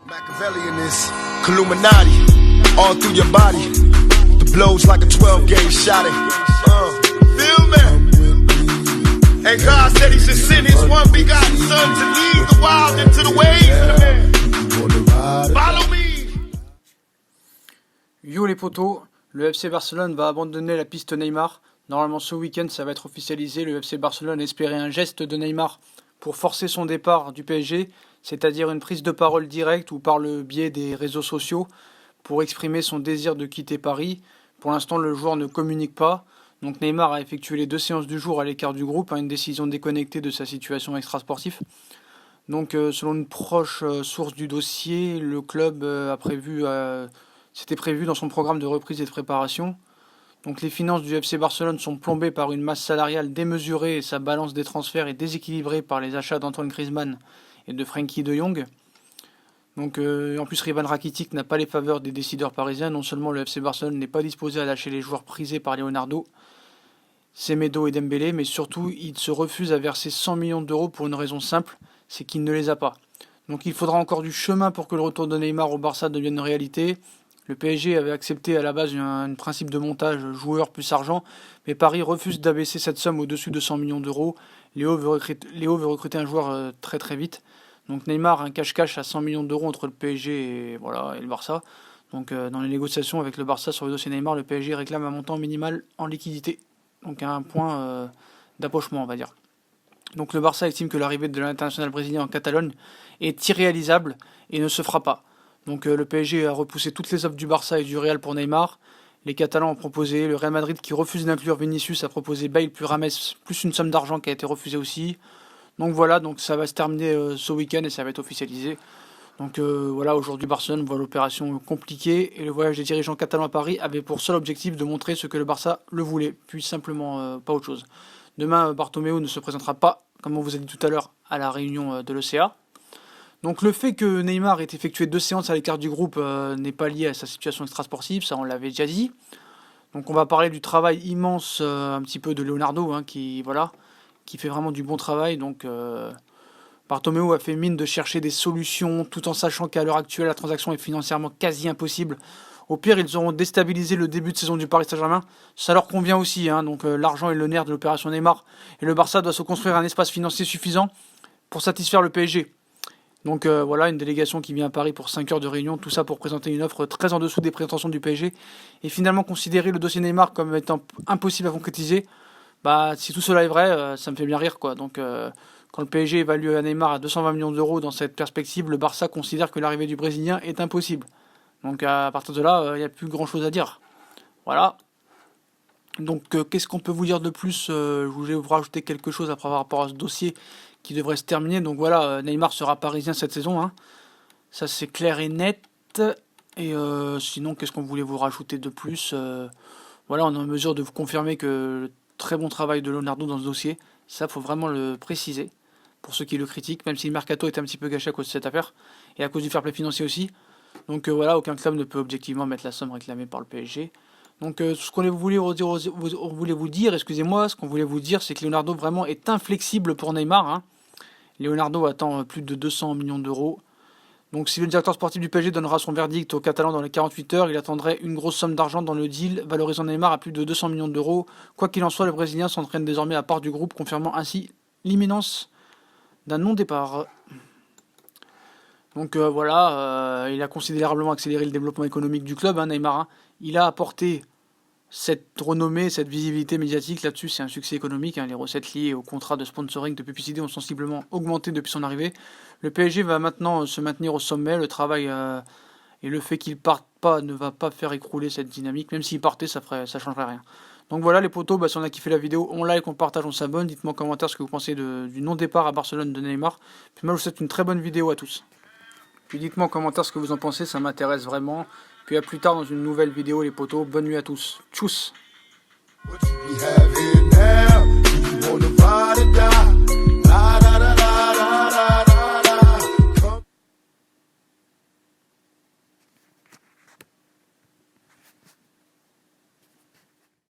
Machiavelli in this Illuminati, all through your body. The blows like a 12-gauge shot. Feel me? And God said He should send His one begotten Son to lead the wild into the ways of the man. Follow me. Yo les potos, le FC Barcelone va abandonner la piste Neymar. Normalement ce week-end ça va être officialisé. Le FC Barcelone espérait un geste de Neymar pour forcer son départ du PSG, c'est-à-dire une prise de parole directe ou par le biais des réseaux sociaux pour exprimer son désir de quitter Paris. Pour l'instant le joueur ne communique pas. Donc Neymar a effectué les 2 séances du jour à l'écart du groupe, une décision déconnectée de sa situation extrasportive. Donc selon une proche source du dossier, le club c'était prévu dans son programme de reprise et de préparation. Donc les finances du FC Barcelone sont plombées par une masse salariale démesurée et sa balance des transferts est déséquilibrée par les achats d'Antoine Griezmann et de Frenkie de Jong. Donc en plus Ivan Rakitic n'a pas les faveurs des décideurs parisiens. Non seulement le FC Barcelone n'est pas disposé à lâcher les joueurs prisés par Leonardo, Semedo et Dembélé, mais surtout il se refuse à verser 100 millions d'euros pour une raison simple, c'est qu'il ne les a pas. Donc il faudra encore du chemin pour que le retour de Neymar au Barça devienne une réalité. Le PSG avait accepté à la base un principe de montage joueur plus argent, mais Paris refuse d'abaisser cette somme au-dessus de 100 millions d'euros. Léo veut recruter un joueur très très vite. Donc Neymar, un cache-cache à 100 millions d'euros entre le PSG et le Barça. Donc dans les négociations avec le Barça sur le dossier Neymar, le PSG réclame un montant minimal en liquidité. Donc un point d'approchement, on va dire. Donc le Barça estime que l'arrivée de l'international brésilien en Catalogne est irréalisable et ne se fera pas. Donc le PSG a repoussé toutes les offres du Barça et du Real pour Neymar. Les Catalans ont proposé, le Real Madrid qui refuse d'inclure Vinicius a proposé Bale plus Rames plus une somme d'argent qui a été refusée aussi. Donc voilà, donc ça va se terminer ce week-end et ça va être officialisé. Donc voilà, aujourd'hui Barcelone voit l'opération compliquée et le voyage des dirigeants catalans à Paris avait pour seul objectif de montrer ce que le Barça le voulait, puis simplement pas autre chose. Demain, Bartomeu ne se présentera pas, comme on vous a dit tout à l'heure, à la réunion de l'ECA. Donc le fait que Neymar ait effectué 2 séances à l'écart du groupe n'est pas lié à sa situation extrasportive, ça on l'avait déjà dit. Donc on va parler du travail immense un petit peu de Leonardo, qui fait vraiment du bon travail. Donc Bartomeu a fait mine de chercher des solutions tout en sachant qu'à l'heure actuelle la transaction est financièrement quasi impossible. Au pire ils auront déstabilisé le début de saison du Paris Saint-Germain, ça leur convient aussi. Donc l'argent est le nerf de l'opération Neymar et le Barça doit se construire un espace financier suffisant pour satisfaire le PSG. Donc voilà, une délégation qui vient à Paris pour 5 heures de réunion, tout ça pour présenter une offre très en dessous des prétentions du PSG et finalement considérer le dossier Neymar comme étant impossible à concrétiser. Si tout cela est vrai, ça me fait bien rire quoi. Donc quand le PSG évalue à Neymar à 220 millions d'euros dans cette perspective, le Barça considère que l'arrivée du Brésilien est impossible. Donc à partir de là, il n'y a plus grand chose à dire. Voilà. Donc qu'est-ce qu'on peut vous dire de plus Je voulais vous rajouter quelque chose par rapport à ce dossier qui devrait se terminer. Donc voilà, Neymar sera parisien cette saison. Ça c'est clair et net. Et sinon, qu'est-ce qu'on voulait vous rajouter de plus Voilà, on est en mesure de vous confirmer que le très bon travail de Leonardo dans ce dossier, ça faut vraiment le préciser. Pour ceux qui le critiquent, même si le mercato est un petit peu gâché à cause de cette affaire, et à cause du fair play financier aussi. Donc voilà, aucun club ne peut objectivement mettre la somme réclamée par le PSG. Donc ce qu'on voulait vous dire, ce qu'on voulait vous dire, c'est que Leonardo vraiment est inflexible pour Neymar. Leonardo attend plus de 200 millions d'euros. Donc si le directeur sportif du PSG donnera son verdict aux Catalans dans les 48 heures, il attendrait une grosse somme d'argent dans le deal, valorisant Neymar à plus de 200 millions d'euros. Quoi qu'il en soit, le Brésilien s'entraîne désormais à part du groupe, confirmant ainsi l'imminence d'un non-départ. Donc voilà, il a considérablement accéléré le développement économique du club, Neymar. Il a apporté cette renommée, cette visibilité médiatique. Là-dessus, c'est un succès économique. Les recettes liées au contrat de sponsoring de publicité ont sensiblement augmenté depuis son arrivée. Le PSG va maintenant se maintenir au sommet. Le travail et le fait qu'il parte pas ne va pas faire écrouler cette dynamique. Même s'il partait, ça changerait rien. Donc voilà les potos, si on a kiffé la vidéo, on like, on partage, on s'abonne. Dites-moi en commentaire ce que vous pensez du non-départ à Barcelone de Neymar. Puis moi, je vous souhaite une très bonne vidéo à tous. Puis dites-moi en commentaire ce que vous en pensez, ça m'intéresse vraiment. Puis à plus tard dans une nouvelle vidéo les potos. Bonne nuit à tous. Tchuss.